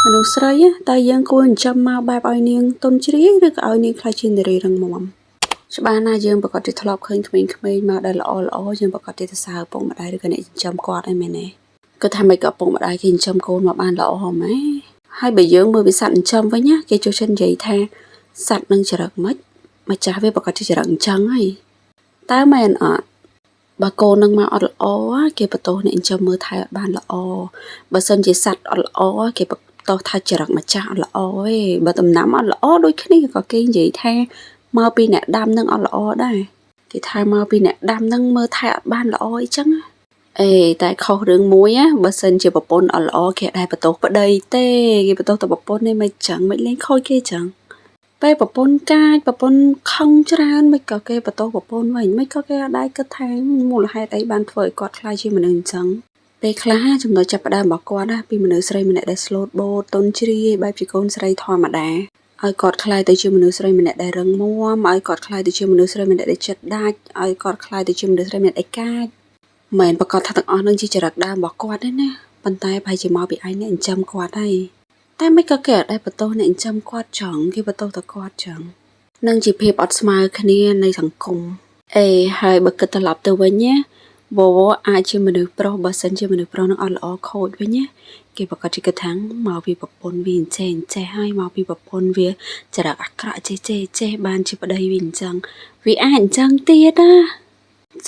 មនុស្សស្រីតែយើងគួរចិញ្ចឹមមកបែបឲ្យនាងទុនជ្រាយឬក៏ឲ្យនាងខ្លាចជានារីរឹងមាំច្បាស់ណាស់យើងប្រកាសជាធ្លាប់ឃើញក្មេងៗមកដែលល្អយើងប្រកាសជាទៅសើពុកម្ដាយឬក៏អ្នកចិញ្ចឹមគាត់ឯមែនទេគាត់ថាមិនក៏ពុកម្ដាយគេចិញ្ចឹមកូនមកបានល្អហ្មងហើយបើយើងមើលវិស័យចិញ្ចឹមវិញណាគេចូលចិត្តនិយាយថាសត្វនឹងចរិតម៉េចម្ចាស់វាប្រកាសជាចរិតអញ្ចឹងហើយតើមែនអត់បើកូននឹងមកអត់ល្អគេបន្ទោសអ្នកចិញ្ចឹមមើលថែអត់បានល្អបើសិនជាសត្វអត់ល្អគេបន្ទោសថាចរិតម្ចាស់អត់ល្អទេបើដំណាំអត់ល្អដូចគ្នាក៏គេនិយាយថាមកពីអ្នកដាំនឹងអត់ល្អដែរគេថាមកពីអ្នកដាំនឹងមើលថែអត់បានល្អអីចឹងតែខុសរឿងមួយបើសិនជាប្រពន្ធអត់ល្អគេដែរបន្ទោសប្តីទេគេបន្ទោសតែប្រពន្ធនេះមិនចឹងមិនលេងខូចគេចឹងពេលប្រពន្ធកាចប្រពន្ធខឹងច្រើនមិនក៏គេបន្ទោសប្រពន្ធវិញមិនក៏គេអត់ដែរគិតថាមូលហេតុអីបានធ្វើឲ្យគាត់ខ្លាចជាមនុស្សអញ្ចឹងពេលខ្លះចំណុចចាប់ផ្ដើមរបស់គាត់ពីមនុស្សស្រីម្នាក់ដែលស្លូតបូតទុនជ្រាយបែបជាកូនស្រីធម្មតាឲ្យគាត់ខ្លាចទៅជាមនុស្សស្រីម្នាក់ដែលរឹងមាំឲ្យគាត់ខ្លាចទៅជាមនុស្សស្រីម្នាក់ដែលចិត្តដាច់ឲ្យគាត់ខ្លាចទៅជាមនុស្សស្រីម្នាក់ដែលកាចមិនប្រកាសថាទាំងអស់នឹងជាចរិតដើមរបស់គាត់ទេណាប៉ុន្តែប្រហែលជាមកពីឯងអ្នកចិញ្ចឹមគាត់ហើយតែមិនក៏គេអត់ដែរបន្ទោសអ្នកចិញ្ចឹមគាត់ចង់គេបន្ទោសតែគាត់ចឹងនឹងជាភាពអត់ស្មើគ្នានៃសង្គមហើយបើគិតត្រឡប់ទៅវិញណាវអាចជាមនុស្សប្រុសបើសិនជាមនុស្សប្រុសនឹងអត់ល្អខូចវិញណាគេប្រកាសជាគិតថាមកពីប្រពន្ធវាអញ្ចេះហើយមកពីប្រពន្ធវាចរិតអាក្រក់ចេះបានជាប្តីវាអញ្ចឹងវាអាចអញ្ចឹងទៀតណា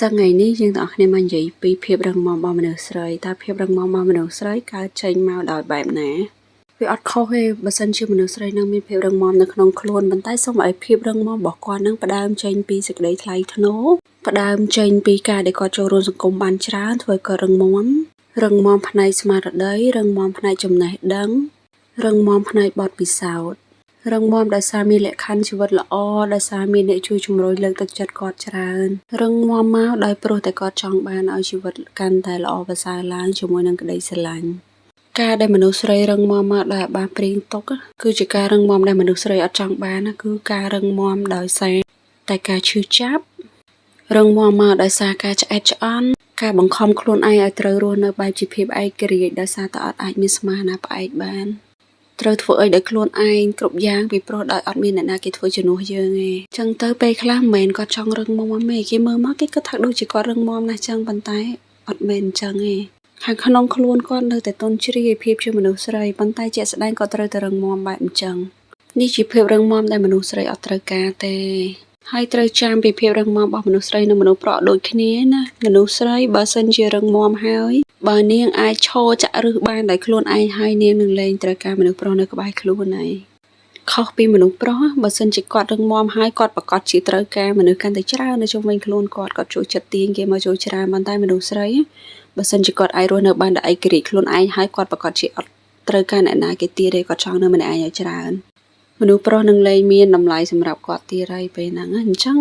ចឹងថ្ងៃនេះយើងទាំងអស់គ្នាមកនិយាយពីភាពរឹងមាំរបស់មនុស្សស្រីតើភាពរឹងមាំរបស់មនុស្សស្រីកើតចេញមកដោយបែបណាវាអត់ខុសទេបើសិនជាមនុស្សស្រីនឹងមានភាពរឹងមាំនៅក្នុងខ្លួនប៉ុន្តែសូមឲ្យភាពរឹងមាំរបស់គាត់នឹងផ្ដើមចេញពីសេចក្តីថ្លៃថ្នូរផ្ដើមចេញពីការដែលគាត់ចូលរួមសង្គមបានច្រើនធ្វើឲ្យគាត់រឹងមាំផ្នែកស្មារតីរឹងមាំផ្នែកចំណេះដឹងរឹងមាំផ្នែកបទពិសោធន៍រឹងមាំដោយសារមានលក្ខខណ្ឌជីវិតល្អដោយសារមានអ្នកជួយជំរុញលើកទឹកចិត្តគាត់ច្រើនរឹងមាំមកដោយព្រោះតែគាត់ចង់បានឲ្យជីវិតកាន់តែល្អប្រសើរឡើងជាមួយនឹងក្តីស្រឡាញ់ការដែលមនុស្សស្រីរឹងមាំមកដោយបានព្រៀងទុកគឺជាការរឹងមាំដែលមនុស្សស្រីអត់ចង់បានគឺការរឹងមាំដោយសារតែការឈឺចាប់រឹងមាំមកដោយសារការឆ្អែតឆ្អន់ការបង្ខំខ្លួនឯងឲ្យត្រូវរស់នៅបែបជាភាពឯករាជ្យដោយសារតែអត់អាចមានស្មារតីផ្អែកបានត្រូវធ្វើអីដោយខ្លួនឯងគ្រប់យ៉ាងពីព្រោះដោយអត់មានអ្នកណាគេធ្វើជំនួសយើងទេអញ្ចឹងទៅពេលខ្លះមិនមែនគាត់ចង់រឹងមាំទេគេមើលមកគេគិតថាដូចជាគាត់រឹងមាំណាស់ចឹងប៉ុន្តែអត់មែនអញ្ចឹងទេខាងក្នុងខ្លួនគាត់នៅតែទន់ជ្រាយភាពជាមនុស្សស្រីប៉ុន្តែជាក់ស្ដែងគាត់ត្រូវតែរឹងមាំបែបអញ្ចឹងនេះជាភាពរឹងមាំដែលមនុស្សស្រីអត់ត្រូវការទេហើយត្រូវចាំពីភាពរឹងមាំរបស់មនុស្សស្រីនិងមនុស្សប្រុសដូចគ្នាណាមនុស្សស្រីបើសិនជារឹងមាំហើយបើនាងអាចឈរចាក់ឫសបានដោយខ្លួនឯងហើយនាងនឹងលែងត្រូវការមនុស្សប្រុសនៅក្បែរខ្លួនហើយខុសពីមនុស្សប្រុសបើសិនជាគាត់រឹងមាំហើយគាត់ប្រកាសជាត្រូវការមនុស្សកាន់តែច្រើននៅជុំវិញខ្លួនគាត់ជួយចិត្តទាញគេមកជួយច្រើនប៉ុន្តែមនុស្សស្រីបើសិនជាគាត់អាចរស់នៅបានដោយឯករាជ្យខ្លួនឯងហើយគាត់ប្រកាសជាអត់ត្រូវការអ្នកណាគេទៀតទេគាត់ចង់នៅម្នាក់ឯងឲ្យច្រើនមនុស្សប្រុសនឹងលែងមានតម្លៃសម្រាប់គាត់ទៀតហើយពេលហ្នឹងអញ្ចឹ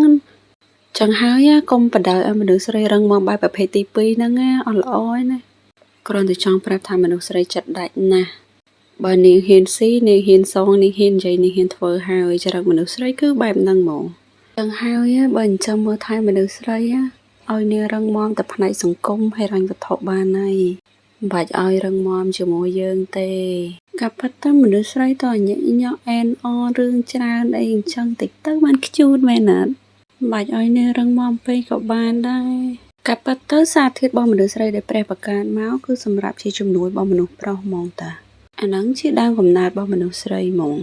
ងហើយកុំបដៅឲ្យមនុស្សស្រីរឹងមាំបែបប្រភេទទី2ហ្នឹងអត់ល្អទេណាគ្រាន់តែចង់ប្រាប់ថាមនុស្សស្រីចិត្តដាច់ណាស់បើនាងហ៊ានស៊ីនាងហ៊ានសងនាងហ៊ាននិយាយនាងហ៊ានធ្វើហើយចរិតមនុស្សស្រីគឺបែបហ្នឹងហ្មងចឹងហើយបើអញ្ចឹងមើលថែមនុស្សស្រីឲ្យនាងរឹងមាំតែផ្នែកសង្គមហិរញ្ញវត្ថុបានហើយមិនបាច់ឲ្យរឹងមាំជាមួយយើងទេក៏ប៉ុន្តែមនុស្សស្រីតើញញក់អែនអរឿងច្រើនអីអញ្ចឹងតិចទៅបានខ្ជូតមែនណាត់មិនបាច់ឲ្យនាងរឹងមាំពេកក៏បានដែរក៏ប៉ុន្តែសារធាតុរបស់មនុស្សស្រីដែលព្រះបង្កើតមកគឺសម្រាប់ជាជំនួយរបស់មនុស្សប្រុសហ្មងតាអាហ្នឹងជាដើមកំណើតរបស់មនុស្សស្រីហ្មង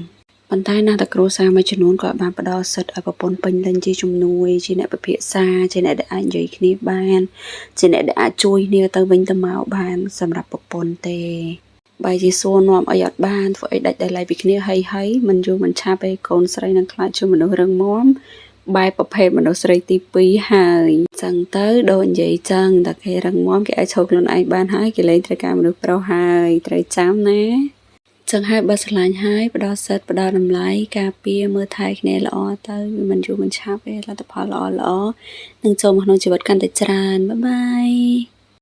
ប៉ុន្តែណាតែគ្រួសារមួយចំនួនក៏បានផ្ដល់សិទ្ធិឲ្យប្រពន្ធពេញលេញជាជំនួយជាអ្នកពិភាក្សាជាអ្នកដែលអាចនិយាយគ្នាបានជាអ្នកដែលអាចជួយគ្នាទៅវិញទៅមកបានសម្រាប់ប្រពន្ធទេបើជាសួរនាំអីអត់បានធ្វើអីដាច់ដោយឡែកពីគ្នាហើយមិនយូរមិនឆាប់ឯកូនស្រីនឹងខ្លាចជាមនុស្សរឹងមាំបែបប្រភេទមនុស្សស្រីទី2ហើយចឹងទៅដូចនិយាយចឹងតែគេរឹងមាំគេអាចឈរខ្លួនឯងបានហើយគេលែងត្រូវការមនុស្សប្រុសហើយត្រូវចាំណាចឹងហើយបើស្រឡាញ់ហើយផ្ដល់សិទ្ធិផ្ដល់តម្លៃការពារមើលថែគ្នាល្អទៅវាមិនយូរមិនឆាប់ទេលទ្ធផលល្អនឹងចូលមកក្នុងជីវិតកាន់តែច្រើនបាយបាយ